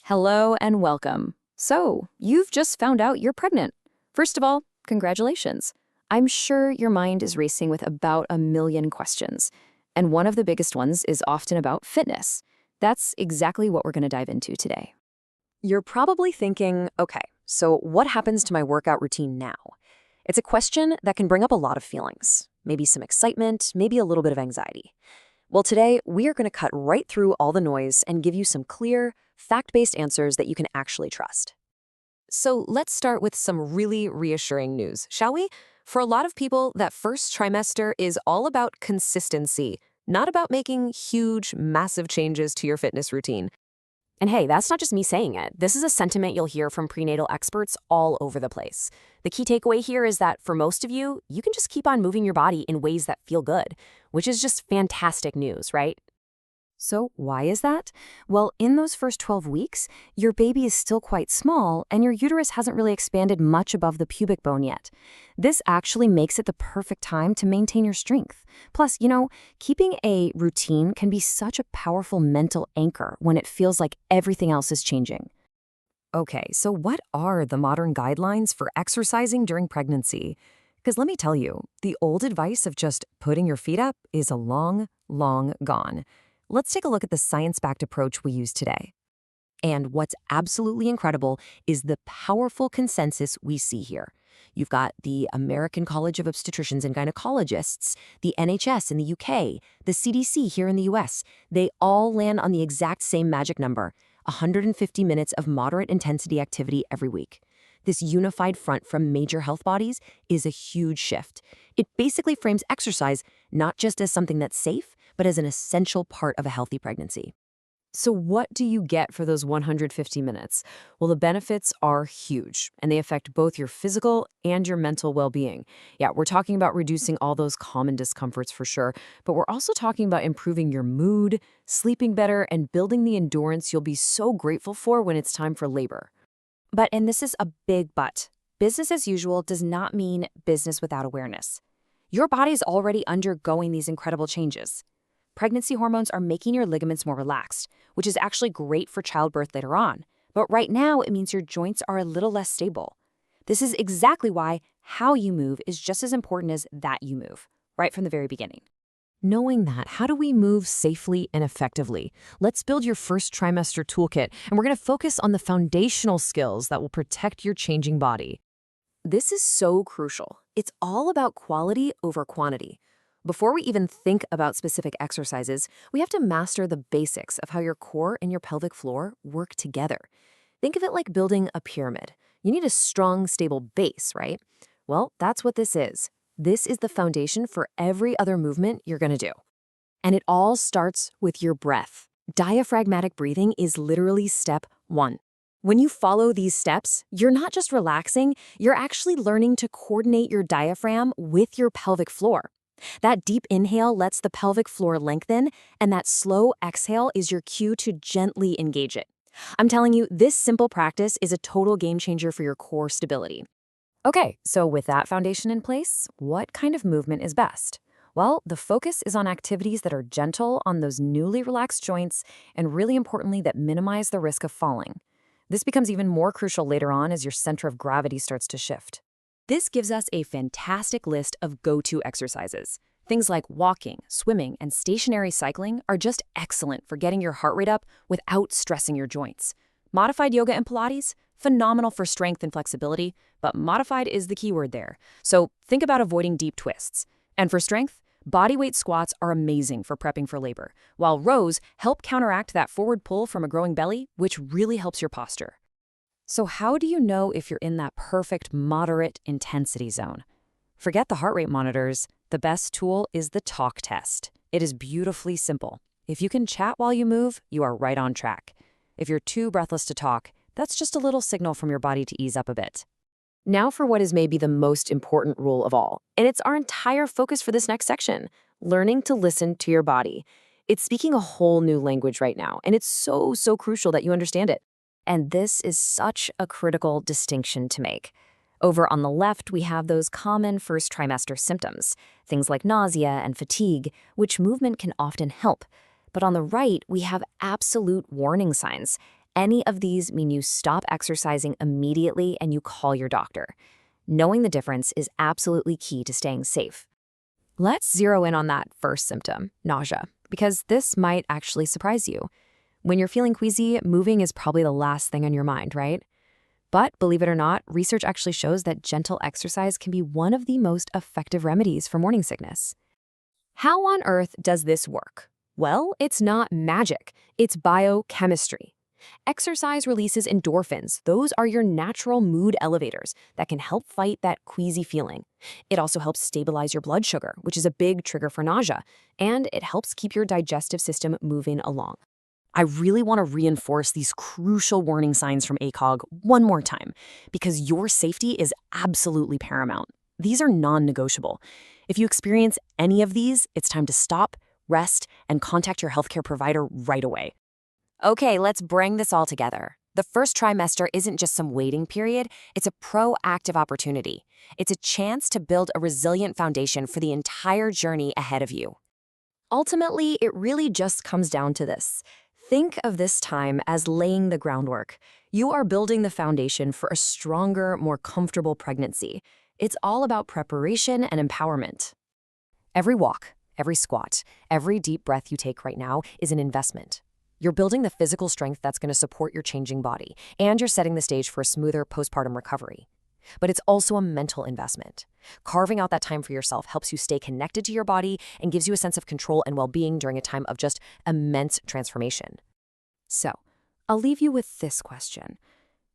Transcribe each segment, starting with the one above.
Hello and welcome. So, you've just found out you're pregnant. First of all, congratulations. I'm sure your mind is racing with about a million questions. And one of the biggest ones is often about fitness. That's exactly what we're going to dive into today. You're probably thinking, okay, so what happens to my workout routine now? It's a question that can bring up a lot of feelings, maybe some excitement, maybe a little bit of anxiety. Well, today we are going to cut right through all the noise and give you some clear, fact-based answers that you can actually trust. So let's start with some really reassuring news, shall we? For a lot of people, that first trimester is all about consistency, not about making huge, massive changes to your fitness routine. And hey, that's not just me saying it. This is a sentiment you'll hear from prenatal experts all over the place. The key takeaway here is that for most of you, you can just keep on moving your body in ways that feel good, which is just fantastic news, right? So why is that? Well, in those first 12 weeks, your baby is still quite small and your uterus hasn't really expanded much above the pubic bone yet. This actually makes it the perfect time to maintain your strength. Plus, keeping a routine can be such a powerful mental anchor when it feels like everything else is changing. Okay, so what are the modern guidelines for exercising during pregnancy? Because let me tell you, the old advice of just putting your feet up is long gone. Let's take a look at the science-backed approach we use today. And what's absolutely incredible is the powerful consensus we see here. You've got the American College of Obstetricians and Gynecologists, the NHS in the UK, the CDC here in the US. They all land on the exact same magic number, 150 minutes of moderate intensity activity every week. This unified front from major health bodies is a huge shift. It basically frames exercise not just as something that's safe, but as an essential part of a healthy pregnancy. So what do you get for those 150 minutes? Well, the benefits are huge, and they affect both your physical and your mental well-being. Yeah, we're talking about reducing all those common discomforts for sure, but we're also talking about improving your mood, sleeping better, and building the endurance you'll be so grateful for when it's time for labor. And this is a big but. Business as usual does not mean business without awareness. Your body's already undergoing these incredible changes. Pregnancy hormones are making your ligaments more relaxed, which is actually great for childbirth later on. But right now, it means your joints are a little less stable. This is exactly why how you move is just as important as that you move, right from the very beginning. Knowing that, how do we move safely and effectively? Let's build your first trimester toolkit, and we're going to focus on the foundational skills that will protect your changing body. This is so crucial. It's all about quality over quantity. Before we even think about specific exercises, we have to master the basics of how your core and your pelvic floor work together. Think of it like building a pyramid. You need a strong, stable base, right? Well, that's what this is. This is the foundation for every other movement you're going to do. And it all starts with your breath. Diaphragmatic breathing is literally step one. When you follow these steps, you're not just relaxing, you're actually learning to coordinate your diaphragm with your pelvic floor. That deep inhale lets the pelvic floor lengthen, and that slow exhale is your cue to gently engage it. I'm telling you, this simple practice is a total game changer for your core stability. Okay, so with that foundation in place, what kind of movement is best? Well, the focus is on activities that are gentle on those newly relaxed joints and really importantly that minimize the risk of falling. This becomes even more crucial later on as your center of gravity starts to shift. This gives us a fantastic list of go-to exercises. Things like walking, swimming, and stationary cycling are just excellent for getting your heart rate up without stressing your joints. Modified yoga and Pilates, phenomenal for strength and flexibility, but modified is the key word there. So think about avoiding deep twists. And for strength, bodyweight squats are amazing for prepping for labor, while rows help counteract that forward pull from a growing belly, which really helps your posture. So how do you know if you're in that perfect moderate intensity zone? Forget the heart rate monitors. The best tool is the talk test. It is beautifully simple. If you can chat while you move, you are right on track. If you're too breathless to talk, that's just a little signal from your body to ease up a bit. Now for what is maybe the most important rule of all, and it's our entire focus for this next section, learning to listen to your body. It's speaking a whole new language right now, and it's so crucial that you understand it. And this is such a critical distinction to make. Over on the left, we have those common first trimester symptoms, things like nausea and fatigue, which movement can often help. But on the right, we have absolute warning signs. Any of these mean you stop exercising immediately and you call your doctor. Knowing the difference is absolutely key to staying safe. Let's zero in on that first symptom, nausea, because this might actually surprise you. When you're feeling queasy, moving is probably the last thing on your mind, right? But believe it or not, research actually shows that gentle exercise can be one of the most effective remedies for morning sickness. How on earth does this work? Well, it's not magic. It's biochemistry. Exercise releases endorphins. Those are your natural mood elevators that can help fight that queasy feeling. It also helps stabilize your blood sugar, which is a big trigger for nausea, and it helps keep your digestive system moving along. I really want to reinforce these crucial warning signs from ACOG one more time, because your safety is absolutely paramount. These are non-negotiable. If you experience any of these, it's time to stop, rest, and contact your healthcare provider right away. Okay, let's bring this all together. The first trimester isn't just some waiting period, it's a proactive opportunity. It's a chance to build a resilient foundation for the entire journey ahead of you. Ultimately, it really just comes down to this. Think of this time as laying the groundwork. You are building the foundation for a stronger, more comfortable pregnancy. It's all about preparation and empowerment. Every walk, every squat, every deep breath you take right now is an investment. You're building the physical strength that's going to support your changing body, and you're setting the stage for a smoother postpartum recovery. But it's also a mental investment. Carving out that time for yourself helps you stay connected to your body and gives you a sense of control and well-being during a time of just immense transformation. So, I'll leave you with this question.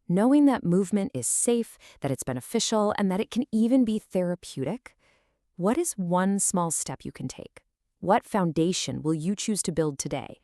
Knowing that movement is safe, that it's beneficial, and that it can even be therapeutic, what is one small step you can take? What foundation will you choose to build today?